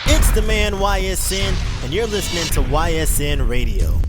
It's the man YSN, and you're listening to YSN Radio.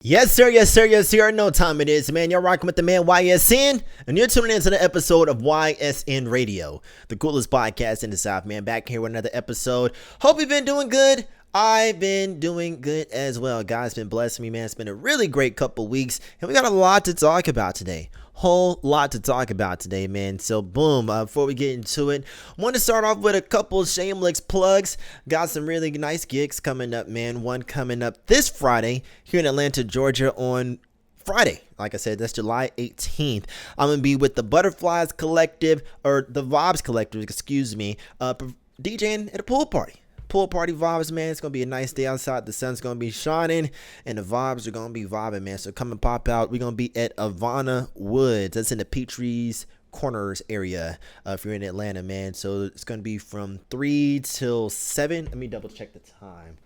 Yes, sir, yes, sir, yes, sir. I know what time it is, man. You're rocking with the man YSN, and you're tuning into the episode of YSN Radio, the coolest podcast in the South, man. Back here with another episode. Hope you've been doing good. I've been doing good as well. God's been blessing me, man. It's been a really great couple weeks, and we got a lot to talk about today. Whole lot to talk about today, man. So boom, before we get into it, I want to start off with a couple shameless plugs. Got some really nice gigs coming up, man. One coming up this Friday here in Atlanta, Georgia on Friday. Like I said, that's July 18th. I'm going to be with the Butterflies Collective, or the Vibes Collective, excuse me, DJing at a pool party. Pool party vibes, man. It's gonna be a nice day outside. The sun's gonna be shining and the vibes are gonna be vibing, man. So come and pop out. We're gonna be at Ivana Woods. That's in the Peachtree's Corners area if you're in Atlanta, man. So it's gonna be from 3 till 7. Let me double check the time.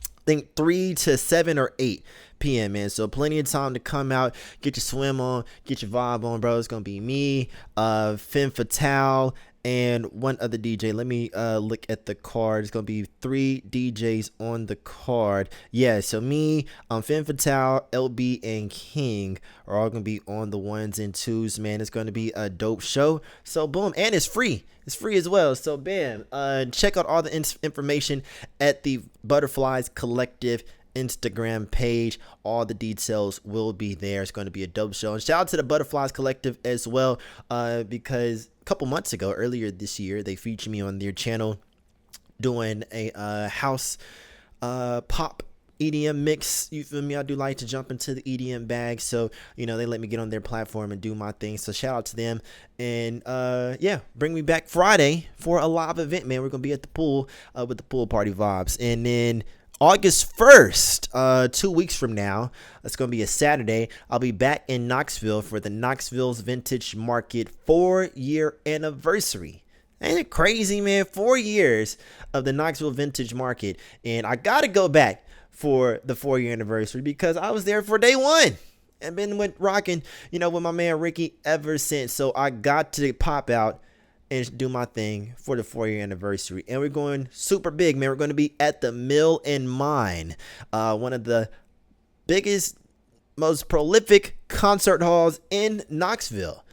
I think 3 to 7 or 8 p.m., man. So plenty of time to come out, get your swim on, get your vibe on, bro. It's gonna be me, Femme Fatale, and one other DJ. Let me look at the card. It's gonna be 3 DJs on the card. Yeah, so me, Femme Fatale, LB, and King are all gonna be on the ones and twos, man. It's gonna be a dope show. So boom, and it's free. It's free as well. So bam, check out all the information at the Butterflies Collective Instagram page. All the details will be there. It's going to be a dope show. And shout out to the Butterflies Collective as well, because a couple months ago, earlier this year, they featured me on their channel doing a house pop EDM mix. You feel me? I do like to jump into the EDM bag, so you know they let me get on their platform and do my thing. So shout out to them. And yeah, bring me back Friday for a live event, man. We're gonna be at the pool with the pool party vibes. And then August 1st, 2 weeks from now, it's going to be a Saturday, I'll be back in Knoxville for the Knoxville's Vintage Market 4-year anniversary. Ain't it crazy, man? 4 years of the Knoxville Vintage Market. And I got to go back for the 4-year anniversary because I was there for day one. And been rocking, with my man Ricky ever since. So I got to pop out and do my thing for the 4-year anniversary. And we're going super big, man. We're going to be at the Mill and Mine, one of the biggest, most prolific concert halls in Knoxville.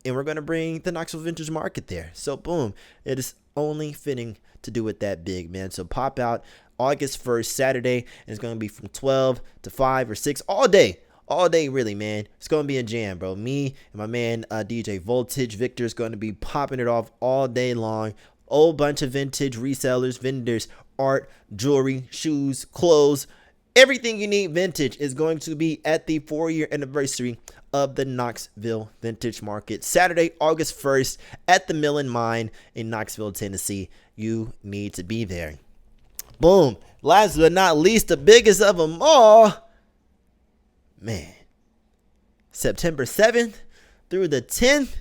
And we're going to bring the Knoxville Vintage Market there. So boom, it is only fitting to do it that big, man. So pop out August 1st, Saturday. And it's going to be from 12 to 5 or 6 all day. All day, really, man. It's going to be a jam, bro. Me and my man, DJ Voltage Victor, is going to be popping it off all day long. Whole bunch of vintage resellers, vendors, art, jewelry, shoes, clothes. Everything you need vintage is going to be at the 4-year anniversary of the Knoxville Vintage Market. Saturday, August 1st at the Mill and Mine in Knoxville, Tennessee. You need to be there. Boom. Last but not least, the biggest of them all. Man, September 7th through the 10th,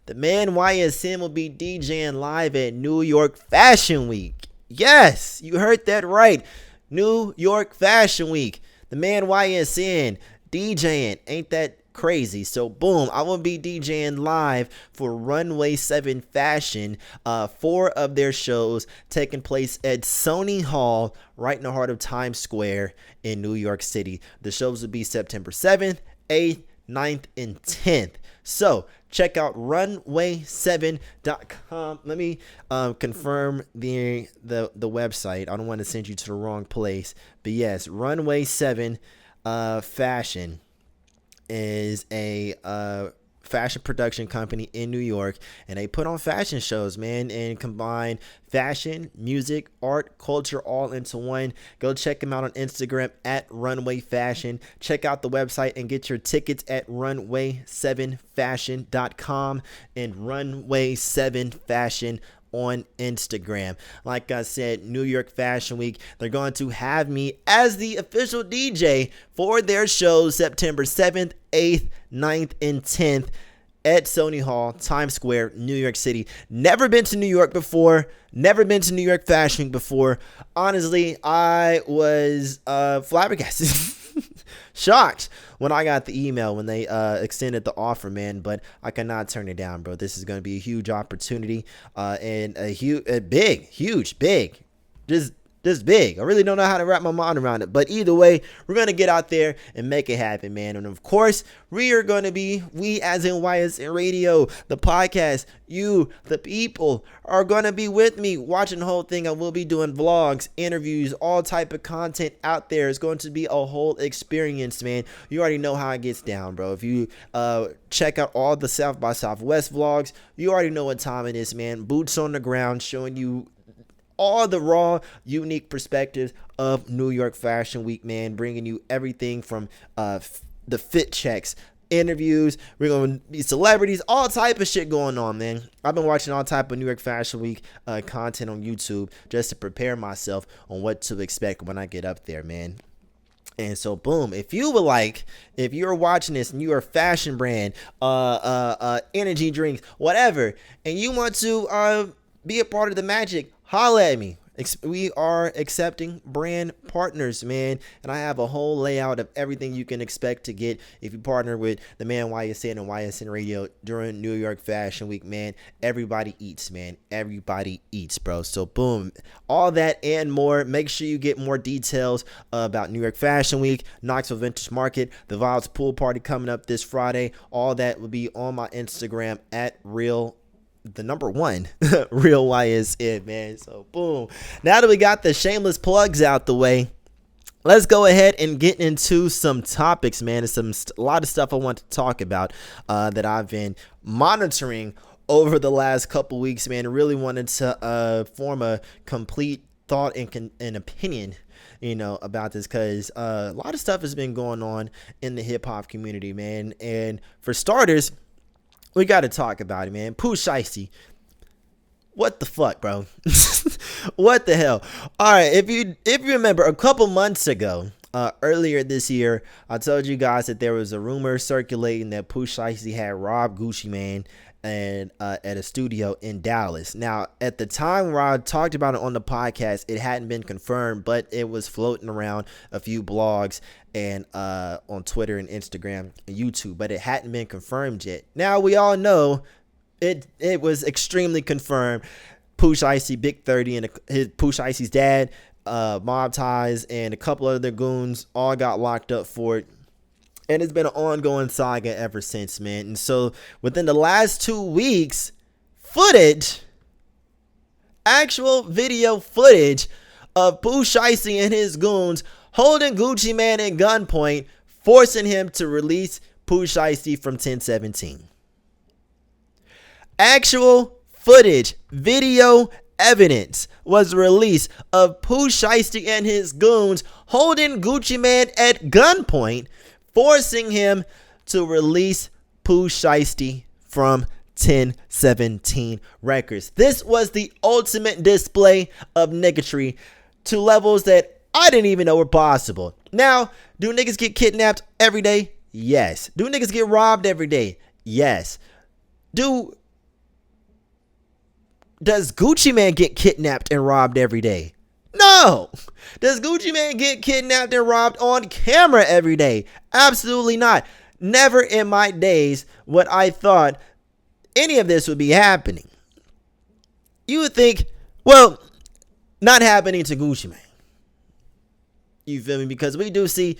the man YSN will be DJing live at New York Fashion Week. Yes, you heard that right. New York Fashion Week. The man YSN DJing. Ain't that crazy? So boom, I will be DJing live for Runway 7 Fashion. 4 of their shows taking place at Sony Hall right in the heart of Times Square in New York City. The shows will be September 7th, 8th, 9th, and 10th. So check out runway7.com. Let me confirm the website. I don't want to send you to the wrong place, but yes, Runway 7 Fashion is a fashion production company in New York, and they put on fashion shows, man, and combine fashion, music, art, culture all into one. Go check them out on Instagram at Runway Fashion. Check out the website and get your tickets at runway7fashion.com and Runway7Fashion on Instagram. Like I said, New York Fashion Week, they're going to have me as the official DJ for their shows September 7th, 8th, 9th, and 10th at Sony Hall, Times Square, New York City. Never been to New York before. Never been to New York Fashion Week before. Honestly, I was flabbergasted. shocked when I got the email when they extended the offer, man. But I cannot turn it down, bro. This is going to be a huge opportunity, and a huge, big, just big. I really don't know how to wrap my mind around it. But either way, we're going to get out there and make it happen, man. And of course, we are going to be, we as in YSN Radio, the podcast, you, the people, are going to be with me watching the whole thing. I will be doing vlogs, interviews, all type of content out there. It's going to be a whole experience, man. You already know how it gets down, bro. If you check out all the South by Southwest vlogs, you already know what time it is, man. Boots on the ground, showing you all the raw, unique perspectives of New York Fashion Week, man. Bringing you everything from the fit checks, interviews. We're going to be celebrities, all type of shit going on, man. I've been watching all type of New York Fashion Week content on YouTube just to prepare myself on what to expect when I get up there, man. And so, boom, if you're watching this and you're a fashion brand, energy drinks, whatever, and you want to be a part of the magic, holla at me. We are accepting brand partners, man. And I have a whole layout of everything you can expect to get if you partner with the man YSN and YSN Radio during New York Fashion Week, man. Everybody eats, man. Everybody eats, bro. So, boom. All that and more. Make sure you get more details about New York Fashion Week, Knoxville Vintage Market, the Vibes Pool Party coming up this Friday. All that will be on my Instagram at Real YSN, man. So boom, now that we got the shameless plugs out the way, let's go ahead and get into some topics, man. There's a lot of stuff I want to talk about that I've been monitoring over the last couple weeks, man. I really wanted to form a complete thought and opinion, about this, because a lot of stuff has been going on in the hip-hop community, man. And for starters, we got to talk about it, man. Pooh Shiesty. What the fuck, bro? What the hell? All right, if you remember, a couple months ago, earlier this year, I told you guys that there was a rumor circulating that Pooh Shiesty had robbed Gucci Mane and at a studio in Dallas. Now, at the time where I talked about it on the podcast, it hadn't been confirmed, but it was floating around a few blogs and on Twitter and Instagram and YouTube, but it hadn't been confirmed yet. Now we all know it was extremely confirmed. Pooh Shiesty, Big 30, and Pooh Shiesty's dad, Mob Ties, and a couple other goons all got locked up for it. And it's been an ongoing saga ever since, man. And so within the last 2 weeks, actual video footage of Pooh Shiesty and his goons holding Gucci Mane at gunpoint, forcing him to release Pooh Shiesty from 1017. Actual footage, video evidence was released of Pooh Shiesty and his goons holding Gucci Mane at gunpoint, forcing him to release Pooh Shiesty from 1017 Records. This was the ultimate display of niggatry to levels that I didn't even know were possible. Now, do niggas get kidnapped every day? Yes. Do niggas get robbed every day? Yes. Does Gucci Mane get kidnapped and robbed every day? No. Does Gucci Mane get kidnapped and robbed on camera every day? Absolutely not. Never in my days would I thought any of this would be happening. You would think, well, not happening to Gucci Mane. You feel me? Because we do see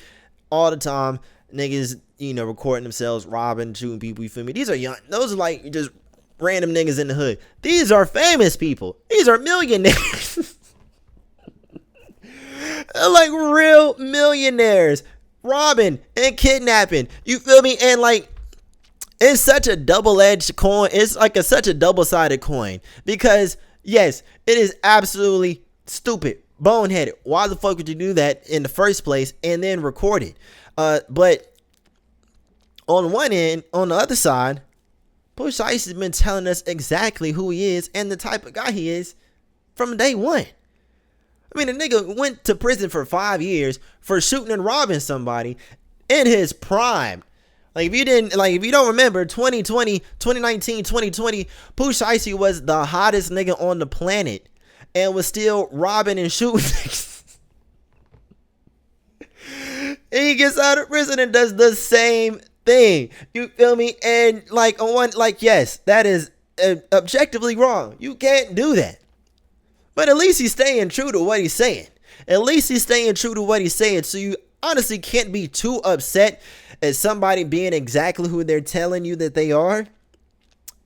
all the time niggas, recording themselves, robbing, shooting people. You feel me? These are young. Those are like just random niggas in the hood. These are famous people. These are millionaires. Like real millionaires robbing and kidnapping. You feel me? And like, it's such a double-edged coin. It's like such a double-sided coin, because yes, it is absolutely stupid, boneheaded. Why the fuck would you do that in the first place and then record it? But on one end, on the other side, Pooh Shiesty has been telling us exactly who he is and the type of guy he is from day one. I mean, a nigga went to prison for 5 years for shooting and robbing somebody in his prime. Like, if you don't remember, 2020, 2019, 2020, Pooh Shiesty was the hottest nigga on the planet and was still robbing and shooting niggas. And he gets out of prison and does the same thing. You feel me? And like on one, like, yes, that is objectively wrong. You can't do that. But at least he's staying true to what he's saying. At least he's staying true to what he's saying. So you honestly can't be too upset at somebody being exactly who they're telling you that they are.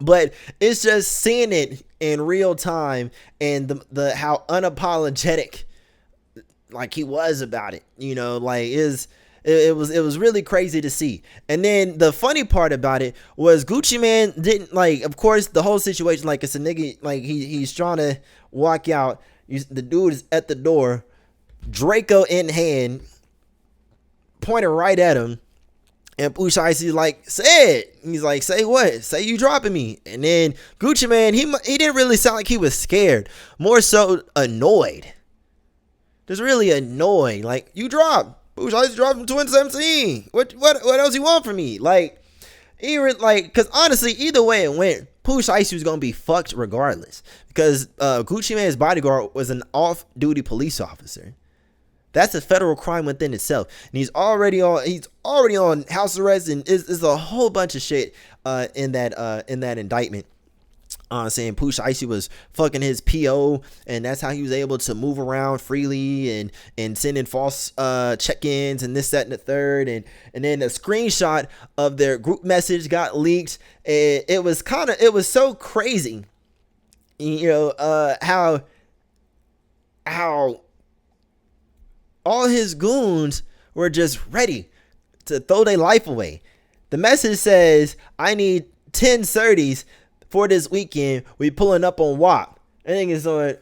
But it's just seeing it in real time and the how unapologetic like he was about it, you know, like it was really crazy to see. And then the funny part about it was Gucci Mane didn't, like, of course the whole situation, like, it's a nigga, like he's trying to walk out, the dude is at the door, Draco in hand, pointing right at him. And Pooh Shiesty like, say it. He's like, say what? Say you dropping me. And then Gucci Mane, he didn't really sound like he was scared. More so annoyed. Just really annoyed. Like, you dropped. Pooh Shiesty dropped in 2017. What else you want from me? Like, because honestly, either way it went, Pooh Shiesty was going to be fucked regardless. Because Gucci Mane's bodyguard was an off-duty police officer. That's a federal crime within itself, and he's already on house arrest, and is a whole bunch of shit in that indictment. Saying Pooh Shiesty was fucking his PO, and that's how he was able to move around freely and sending false check-ins and this, that, and the third, and then a screenshot of their group message got leaked. It was so crazy, you know, how all his goons were just ready to throw their life away. The message says, I need 10 30s for this weekend. We pulling up on WAP. I think it's on,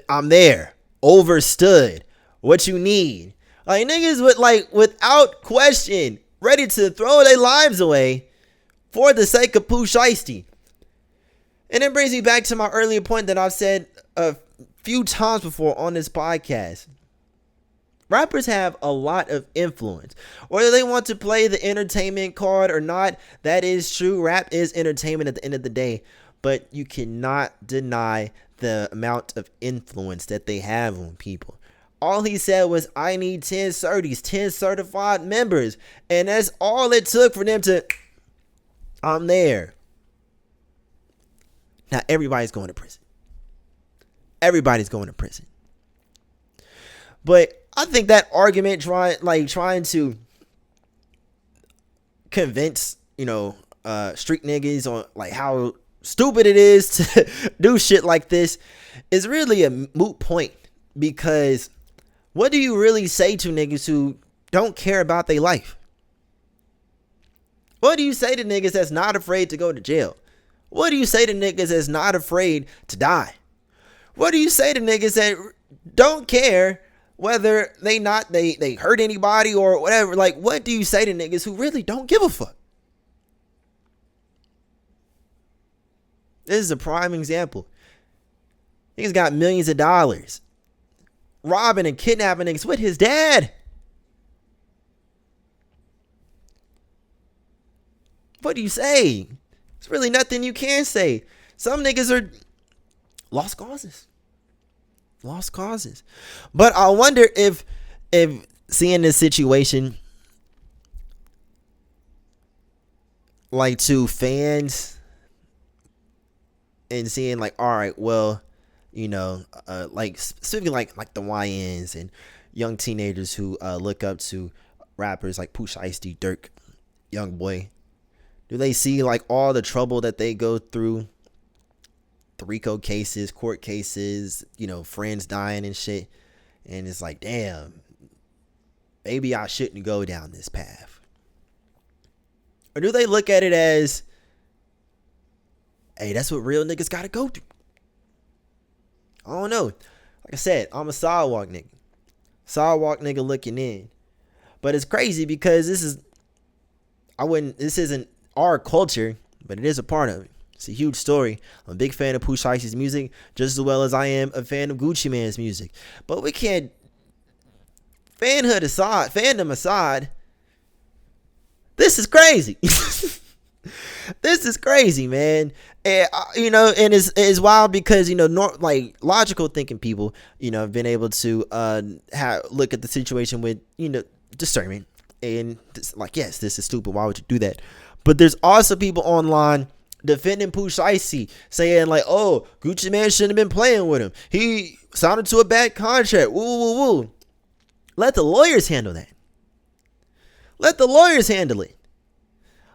I'm there. Overstood. What you need. Like, niggas without question, ready to throw their lives away for the sake of Pooh Shiesty. And it brings me back to my earlier point that I've said a few times before on this podcast. Rappers have a lot of influence. Whether they want to play the entertainment card or not, that is true. Rap is entertainment at the end of the day. But you cannot deny the amount of influence that they have on people. All he said was, I need 10 certies, 10 certified members. And that's all it took for them to, I'm there. Now everybody's going to prison. Everybody's going to prison. But I think that argument trying to convince, you know, street niggas on like how stupid it is to do shit like this is really a moot point, because what do you really say to niggas who don't care about their life? What do you say to niggas that's not afraid to go to jail? What do you say to niggas that's not afraid to die? What do you say to niggas that don't care whether they hurt anybody or whatever? Like, what do you say to niggas who really don't give a fuck? This is a prime example. Niggas got millions of dollars, robbing and kidnapping niggas with his dad. What do you say? There's really nothing you can say. Some niggas are lost causes. Lost causes. But I wonder if seeing this situation, like, to fans, and seeing like, all right, well, you know, like specifically like the YNs and young teenagers who look up to rappers like Pooh Shiesty, Dirk, Young Boy, do they see like all the trouble that they go through? The RICO cases, court cases, you know, friends dying and shit. And it's like, damn, maybe I shouldn't go down this path. Or do they look at it as, hey, that's what real niggas gotta go through? I don't know. Like I said, I'm a sidewalk nigga. Sidewalk nigga looking in. But it's crazy because this isn't our culture, but it is a part of it. It's a huge story. I'm a big fan of Pooh Shiesty's music, just as well as I am a fan of Gucci Mane's music. But we can't, fandom aside, this is crazy. This is crazy, man. And, you know, and it's wild because, you know, like logical thinking people, you know, have been able to look at the situation with, you know, discernment. And like, yes, this is stupid. Why would you do that? But there's also people online defending Pooh Shiesty, saying like, oh, Gucci Mane shouldn't have been playing with him. He signed to a bad contract. Woo, woo, woo. Let the lawyers handle that. Let the lawyers handle it.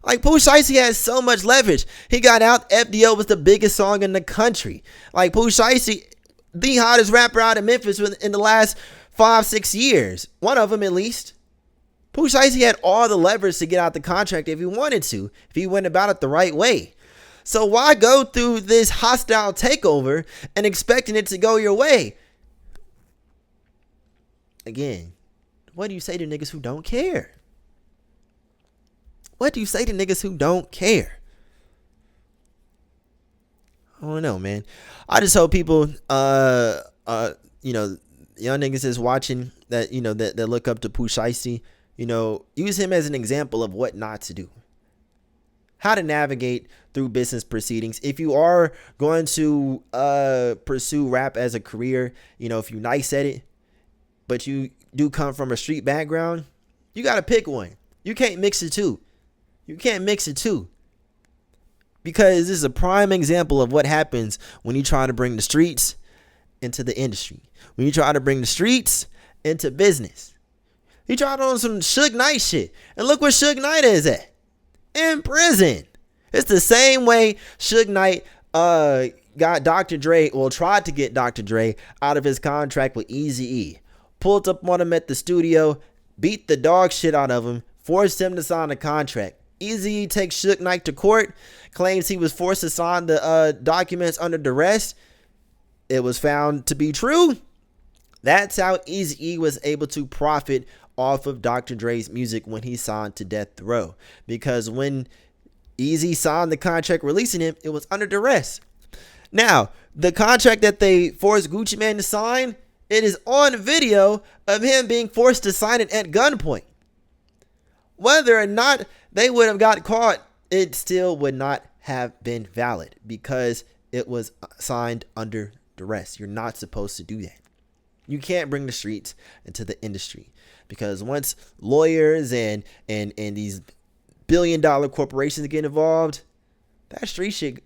Like, Pooh Shiesty has so much leverage. He got out. FDO was the biggest song in the country. Like, Pooh Shiesty, the hottest rapper out of Memphis in the last 5-6 years. One of them, at least. Pooh Shiesty had all the leverage to get out the contract if he wanted to, if he went about it the right way. So why go through this hostile takeover and expecting it to go your way? Again, what do you say to niggas who don't care? What do you say to niggas who don't care? I don't know, man. I just hope people, young niggas is watching that, that look up to Pooh Shiesty, use him as an example of what not to do. How to navigate through business proceedings. If you are going to pursue rap as a career, if you're nice at it, but you do come from a street background, you got to pick one. You can't mix the two. Because this is a prime example of what happens when you try to bring the streets into the industry. When you try to bring the streets into business. He tried on some Suge Knight shit. And look where Suge Knight is at. In prison. It's the same way Suge Knight got Dr. Dre, tried to get Dr. Dre out of his contract with Eazy-E. Pulled up on him at the studio, beat the dog shit out of him, forced him to sign a contract. Eazy-E takes Suge Knight to court, claims he was forced to sign the documents under duress. It was found to be true. That's how Eazy-E was able to profit off of Dr. Dre's music when he signed to Death Row. Because when Eazy signed the contract releasing him, it was under duress. Now, the contract that they forced Gucci Mane to sign, it is on video of him being forced to sign it at gunpoint. Whether or not they would have got caught, it still would not have been valid because it was signed under duress. You're not supposed to do that. You can't bring the streets into the industry because once lawyers and these billion-dollar corporations get involved, that street shit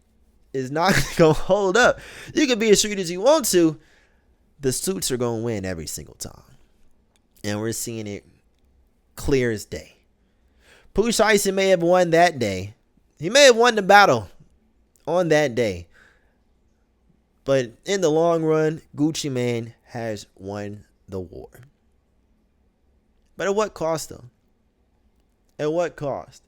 is not going to hold up. You can be as street as you want to. The suits are going to win every single time. And we're seeing it clear as day. Pooh Shiesty may have won that day. He may have won the battle on that day. But in the long run, Gucci Mane has won the war. But at what cost, though? At what cost?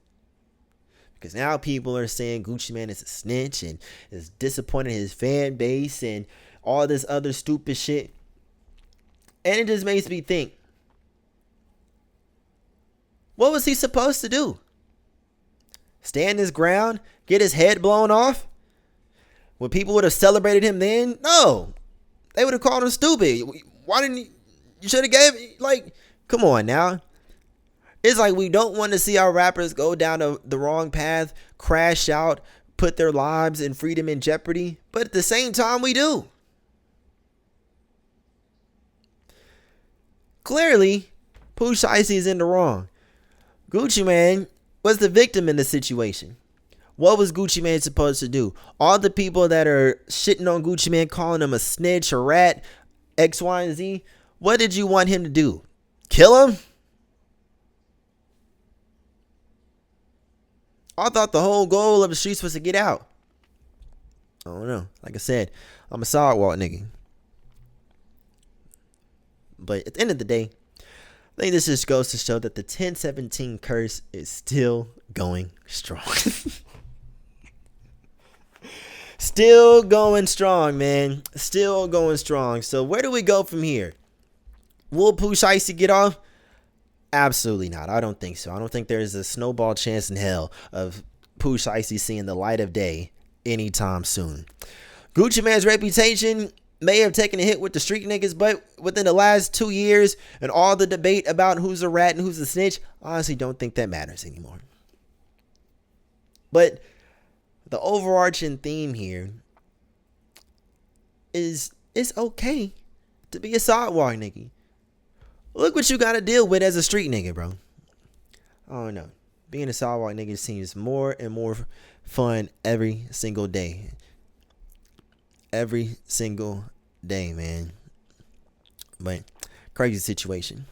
Because now people are saying Gucci Mane is a snitch and is disappointing his fan base and all this other stupid shit. And it just makes me think, what was he supposed to do? Stand his ground? Get his head blown off? When people would have celebrated him then? No. They would have called him stupid. Why didn't you should have gave, come on now. It's like we don't want to see our rappers go down the wrong path, crash out, put their lives and freedom in jeopardy. But at the same time, we do. Clearly, Pooh Shiesty is in the wrong. Gucci Mane was the victim in the situation. What was Gucci Mane supposed to do? All the people that are shitting on Gucci Mane, calling him a snitch, a rat, X, Y, and Z, what did you want him to do? Kill him? I thought the whole goal of the streets was to get out. I don't know. Like I said, I'm a sidewalk nigga. But at the end of the day, I think this just goes to show that the 1017 curse is still going strong. Still going strong, man. Still going strong. So where do we go from here? Will Pooh Shiesty get off? Absolutely not. I don't think so. I don't think there's a snowball chance in hell of Pooh Shiesty seeing the light of day anytime soon. Gucci Mane's reputation may have taken a hit with the street niggas, but within the last 2 years and all the debate about who's a rat and who's a snitch, I honestly don't think that matters anymore. But the overarching theme here is it's okay to be a sidewalk nigga. Look what you got to deal with as a street nigga, bro. I don't know. Being a sidewalk nigga seems more and more fun every single day. Every single day, man. But crazy situation.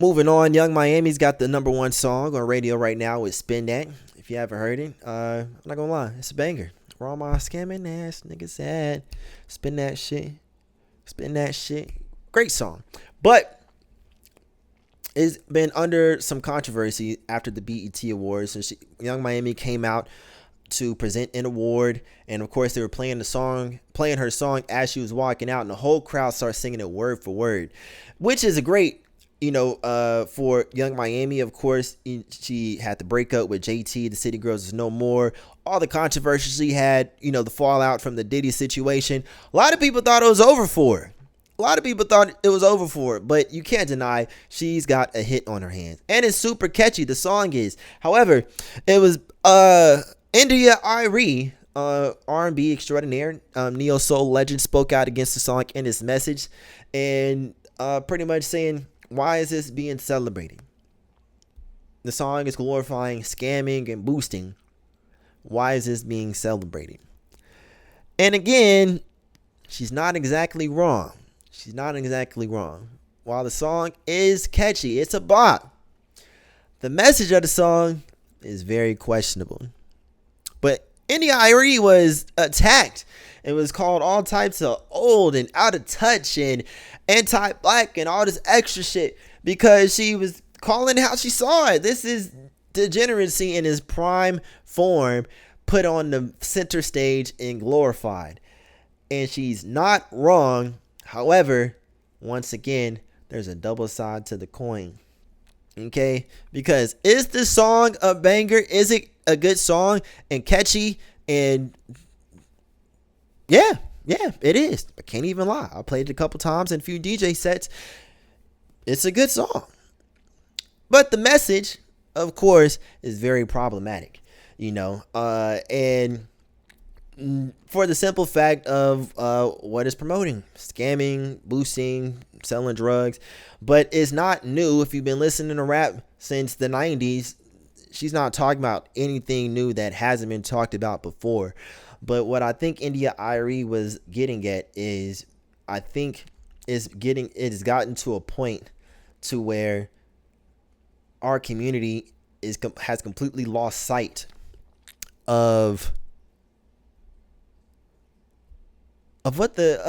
Moving on, Young Miami's got the #1 song on radio right now with Spend Dat. If you haven't heard it, I'm not gonna lie, it's a banger. Where all my scamming ass niggas at? Spend that shit. Spend that shit. Great song. But it's been under some controversy after the BET Awards. So Young Miami came out to present an award, and of course they were playing her song as she was walking out, and the whole crowd started singing it word for word, which is a great, for Young Miami. Of course, she had the breakup with JT, the City Girls is no more, all the controversy she had, the fallout from the Diddy situation. A lot of people thought it was over for her. But you can't deny she's got a hit on her hands, and it's super catchy, the song is. However, it was India Irie, R&B extraordinaire, neo soul legend, spoke out against the song in his message, and pretty much saying, why is this being celebrated? The song is glorifying scamming and boosting. Why is this being celebrated? And again, she's not exactly wrong. While the song is catchy, it's a bop, the message of the song is very questionable. But India Irie was attacked and was called all types of old and out of touch and anti-black and all this extra shit because she was calling how she saw it. This is degeneracy in its prime form, put on the center stage and glorified. And she's not wrong. However, once again, there's a double side to the coin. Okay? Because is the song a banger? Is it a good song and catchy? And yeah, it is. I can't even lie. I played it a couple times in a few DJ sets. It's a good song. But the message, of course, is very problematic, and for the simple fact of what it's promoting: scamming, boosting, selling drugs. But it's not new. If you've been listening to rap since the 90s, she's not talking about anything new that hasn't been talked about before. But what I think India Irie was getting at is, I think it has gotten to a point to where our community has completely lost sight of what the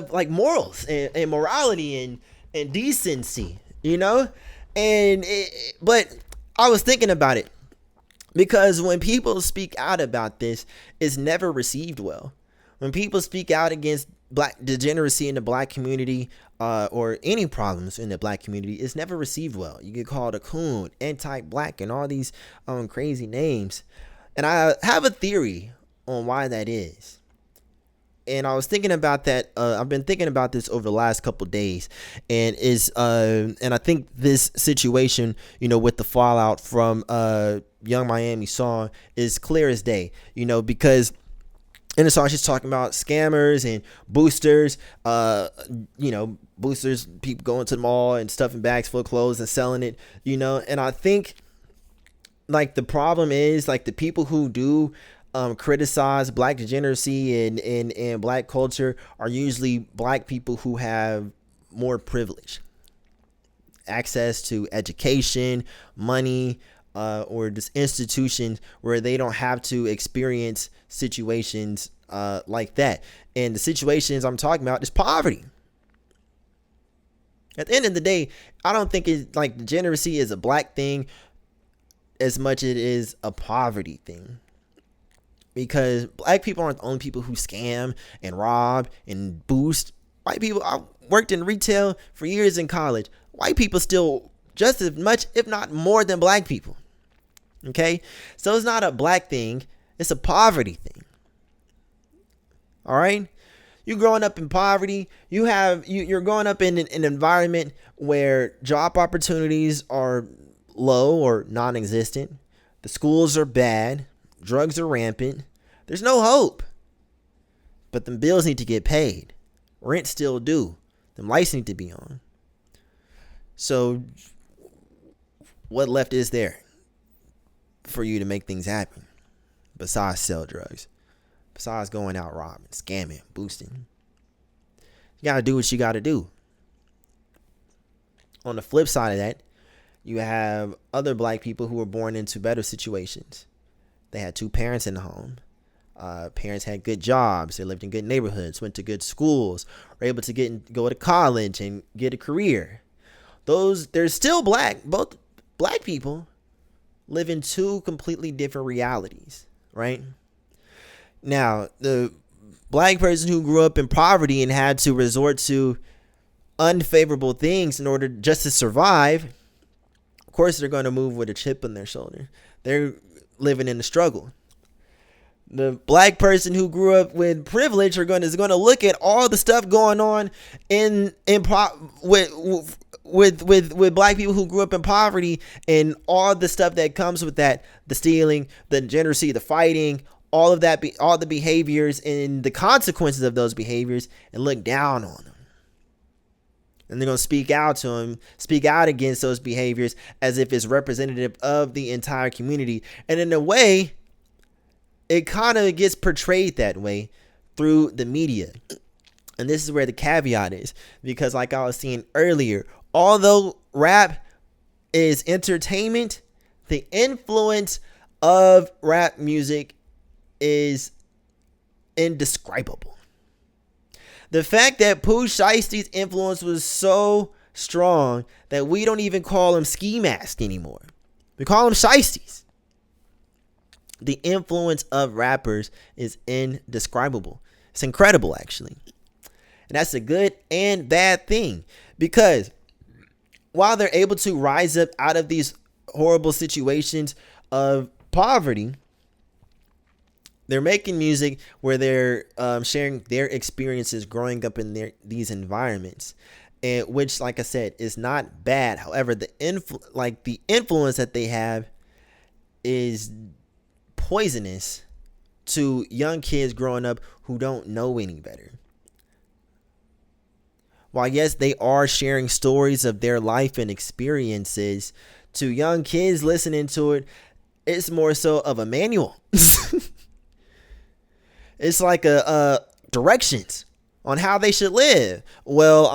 like morals and morality and decency, but I was thinking about it, because when people speak out about this, it's never received well. When people speak out against black degeneracy in the black community, or any problems in the black community, it's never received well. You get called a coon, anti-black, and all these crazy names. And I have a theory on why that is. And I was thinking about that. I've been thinking about this over the last couple days, and I think this situation, with the fallout from Young Miami song is clear as day. Because in the song she's talking about scammers and boosters. Boosters, people going to the mall and stuffing bags full of clothes and selling it. And I think like the problem is like the people who do criticize black degeneracy and black culture are usually black people who have more privilege, access to education, money, or just institutions where they don't have to experience situations like that. And the situations I'm talking about is poverty. At the end of the day, I don't think it's like degeneracy is a black thing as much as it is a poverty thing. Because black people aren't the only people who scam and rob and boost. White people, I worked in retail for years in college. White people still just as much, if not more than black people. Okay? So it's not a black thing. It's a poverty thing. All right? You growing up in poverty, you're growing up in an environment where job opportunities are low or non-existent. The schools are bad. Drugs are rampant. There's no hope. But them bills need to get paid. Rent still due. Them lights need to be on. So what left is there for you to make things happen besides sell drugs, besides going out robbing, scamming, boosting? You got to do what you got to do. On the flip side of that, you have other black people who were born into better situations. They had two parents in the home. Parents had good jobs. They lived in good neighborhoods, went to good schools, were able to go to college and get a career. They're still black. Both black people live in two completely different realities, right? Now, the black person who grew up in poverty and had to resort to unfavorable things in order just to survive, of course they're going to move with a chip on their shoulder. They're living in the struggle. The black person who grew up with privilege is going to look at all the stuff going on with black people who grew up in poverty and all the stuff that comes with that, the stealing, the degeneracy, the fighting, all of that, all the behaviors and the consequences of those behaviors, and look down on them. And they're going to speak out against those behaviors as if it's representative of the entire community. And in a way, it kind of gets portrayed that way through the media. And this is where the caveat is, because like I was saying earlier, although rap is entertainment, the influence of rap music is indescribable. The fact that Pooh Shiesty's influence was so strong that we don't even call him Ski Mask anymore. We call him Shiesties. The influence of rappers is indescribable. It's incredible, actually. And that's a good and bad thing, because while they're able to rise up out of these horrible situations of poverty, they're making music where they're sharing their experiences growing up in these environments, and which, like I said, is not bad. However, the influence that they have is poisonous to young kids growing up who don't know any better. While yes, they are sharing stories of their life and experiences, to young kids listening to it, it's more so of a manual. It's like a directions on how they should live. Well,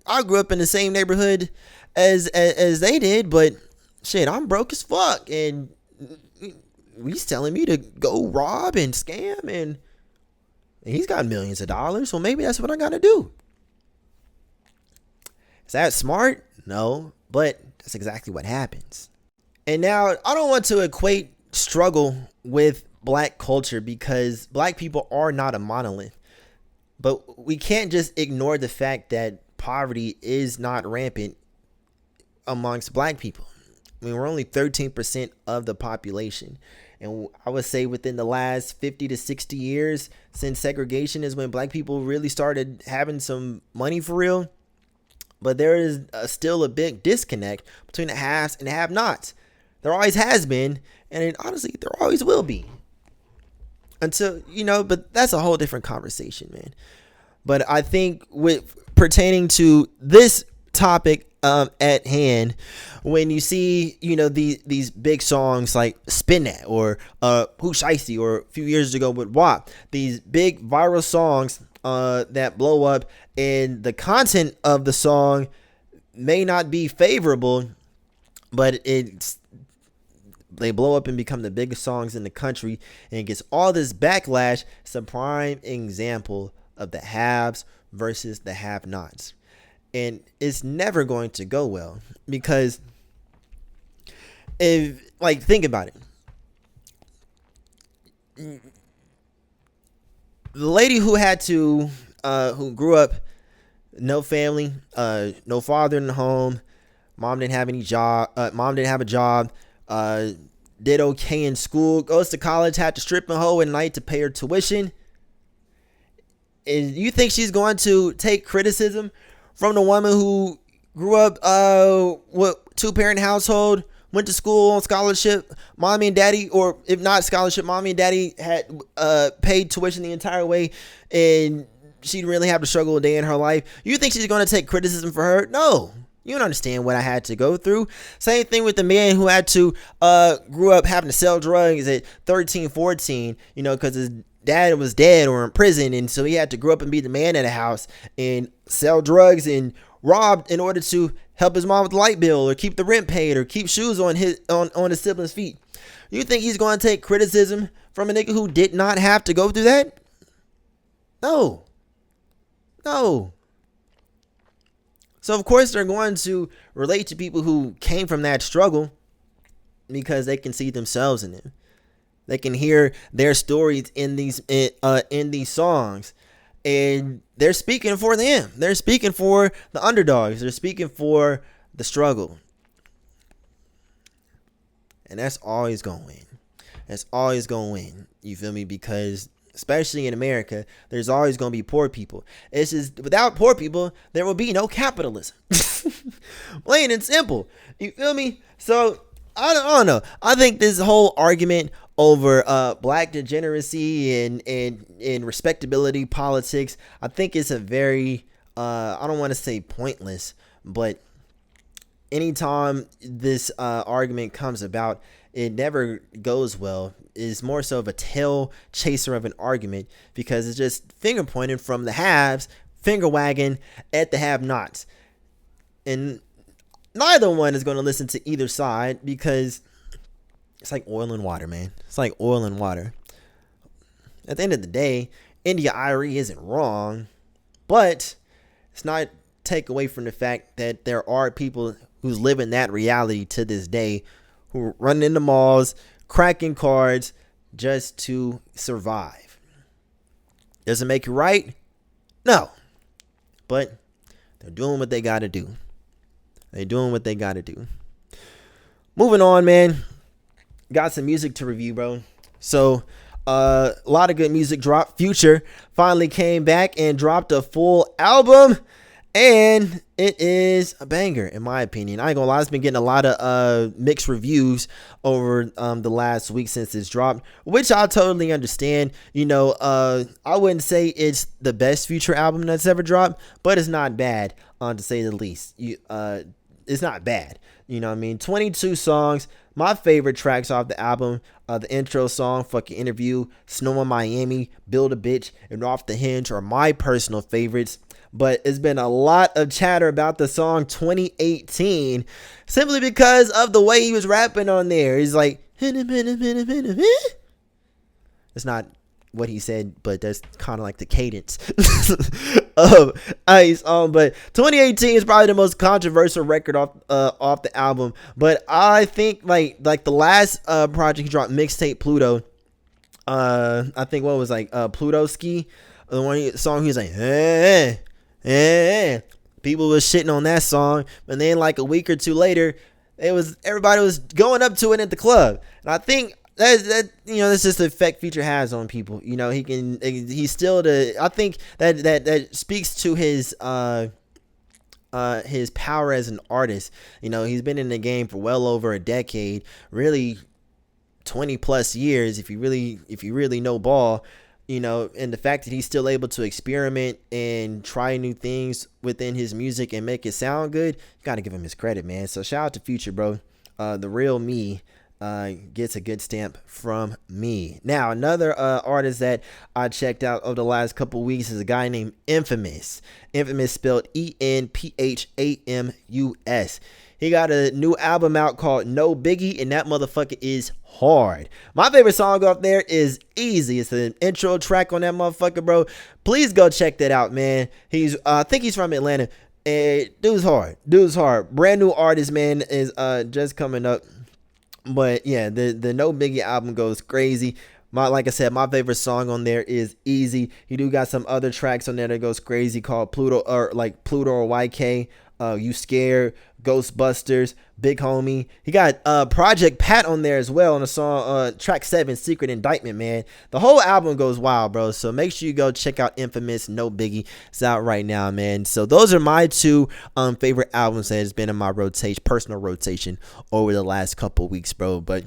I grew up in the same neighborhood as they did, but shit, I'm broke as fuck, and he's telling me to go rob and scam, and he's got millions of dollars, so maybe that's what I gotta do. Is that smart? No, but that's exactly what happens. And now, I don't want to equate struggle with black culture, because black people are not a monolith. But we can't just ignore the fact that poverty is not rampant amongst black people. I mean, we're only 13% of the population. And I would say within the last 50 to 60 years since segregation is when black people really started having some money for real. But there is still a big disconnect between the haves and the have-nots. There always has been, and honestly, there always will be. Until, but that's a whole different conversation, man. But I think with pertaining to this topic at hand, when you see, these big songs like Spend Dat or Pooh Shiesty, or a few years ago with WAP, these big viral songs that blow up, and the content of the song may not be favorable, but they blow up and become the biggest songs in the country, and it gets all this backlash. It's a prime example of the haves versus the have-nots. And it's never going to go well, because think about it. The lady who who grew up, no family, no father in the home, mom didn't have a job, did okay in school, goes to college, had to strip and hoe at night to pay her tuition. And you think she's going to take criticism from the woman who grew up with two-parent household, went to school on scholarship, mommy and daddy, or if not scholarship, mommy and daddy had paid tuition the entire way, and she didn't really have to struggle a day in her life? You think she's going to take criticism for her? No. You don't understand what I had to go through. Same thing with the man who had to grew up having to sell drugs at 13, 14, because his dad was dead or in prison, and so he had to grow up and be the man of the house and sell drugs and rob in order to help his mom with the light bill or keep the rent paid or keep shoes on his siblings' feet. You think he's going to take criticism from a nigga who did not have to go through that? No. So of course they're going to relate to people who came from that struggle because they can see themselves in it. They can hear their stories in these songs, and they're speaking for them. They're speaking for the underdogs. They're speaking for the struggle, and that's always going to win. That's always going to win. You feel me? Because especially in America, there's always going to be poor people. It's just without poor people, there will be no capitalism. Plain and simple. You feel me? So I don't know. I think this whole argument over black degeneracy and respectability politics, I think it's a very I don't want to say pointless, but anytime this argument comes about, it never goes well. It's more so of a tail chaser of an argument because it's just finger pointing from the haves, finger wagging at the have-nots. And neither one is going to listen to either side because it's like oil and water, man. It's like oil and water. At the end of the day, India Irie isn't wrong, but it's not take away from the fact that there are people who live in that reality to this day who run into malls, cracking cards just to survive. Does it make it right? No. But they're doing what they got to do. They're doing what they got to do. Moving on, man. Got some music to review, bro. So, a lot of good music dropped. Future finally came back and dropped a full album. And it is a banger, in my opinion. I ain't gonna lie, it's been getting a lot of mixed reviews over the last week since it's dropped, which I totally understand. I wouldn't say it's the best Future album that's ever dropped, but it's not bad, to say the least. It's not bad. 22 songs. My favorite tracks off the album, the intro song, Fucking Interview, Snow in Miami, Build a Bitch, and Off the Hinge are my personal favorites. But it's been a lot of chatter about the song 2018 simply because of the way he was rapping on there. He's like, it's not what he said, but that's kind of like the cadence of Ice. But 2018 is probably the most controversial record off the album. But I think like the last project he dropped, Mixtape Pluto. I think what was Pluto Ski, the song he was like, people was shitting on that song, and then like a week or two later, everybody was going up to it at the club, and I think that's just the effect Future has on people. He's still I think that speaks to his power as an artist. He's been in the game for well over a decade, really 20 plus years if you really know ball. And the fact that he's still able to experiment and try new things within his music and make it sound good, you got to give him his credit, man. So shout out to Future, bro. The real me gets a good stamp from me. Now, another artist that I checked out over the last couple weeks is a guy named Infamous. Infamous spelled ENPHAMUS. He got a new album out called No Biggie, and that motherfucker is hard. My favorite song off there is Easy. It's an intro track on that motherfucker, bro. Please go check that out, man. I think he's from Atlanta. And dude's hard. Brand new artist, man, is just coming up. But yeah, the No Biggie album goes crazy. Like I said, my favorite song on there is Easy. He do got some other tracks on there that goes crazy called Pluto or YK. You Scared, Ghostbusters, Big Homie. He got Project Pat on there as well on the song track 7, Secret Indictment, man. The whole album goes wild, bro. So make sure you go check out Infamous, No Biggie. It's out right now, man. So those are my two favorite albums that has been in my personal rotation over the last couple weeks, bro. But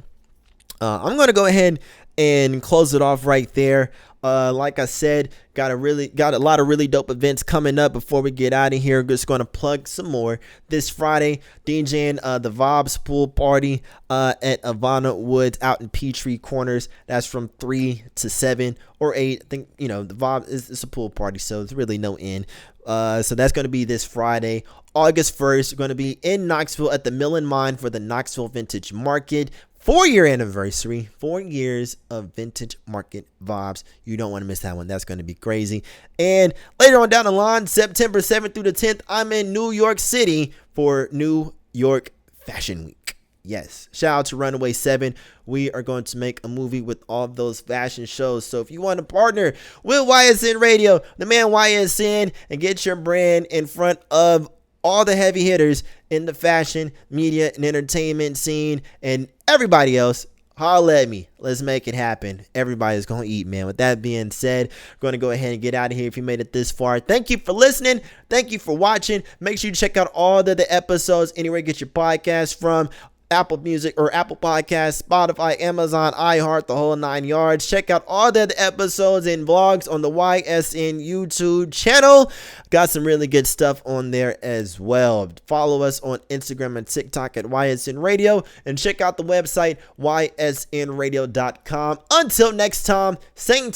I'm gonna go ahead and close it off right there. Like I said, got a lot of really dope events coming up. Before we get out of here, just going to plug some more. This Friday, DJing the Vibes Pool Party at Ivana Woods out in Peachtree Corners. That's from 3 to 7 or 8. I think, the vibe is it's a pool party, so it's really no end. So that's going to be this Friday, August 1st. We're going to be in Knoxville at the Mill and Mine for the Knoxville Vintage Market. 4-year anniversary, 4 years of Vintage Market vibes. You don't want to miss that one. That's going to be crazy. And later on down the line, September 7th through the 10th, I'm in New York City for New York Fashion Week. Yes, shout out to Runaway 7. We are going to make a movie with all of those fashion shows. So if you want to partner with YSN Radio, the man YSN, and get your brand in front of all the heavy hitters in the fashion, media, and entertainment scene, and everybody else, holla at me. Let's make it happen. Everybody's going to eat, man. With that being said, we're going to go ahead and get out of here if you made it this far. Thank you for listening. Thank you for watching. Make sure you check out all the episodes anywhere you get your podcast from. Apple Music or Apple Podcasts, Spotify, Amazon, iHeart, the whole 9 yards. Check out all the episodes and vlogs on the YSN YouTube channel. Got some really good stuff on there as well. Follow us on Instagram and TikTok at YSN Radio, and check out the website ysnradio.com. Until next time, same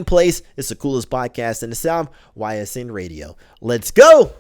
place. It's the coolest podcast in the South, YSN Radio. Let's go.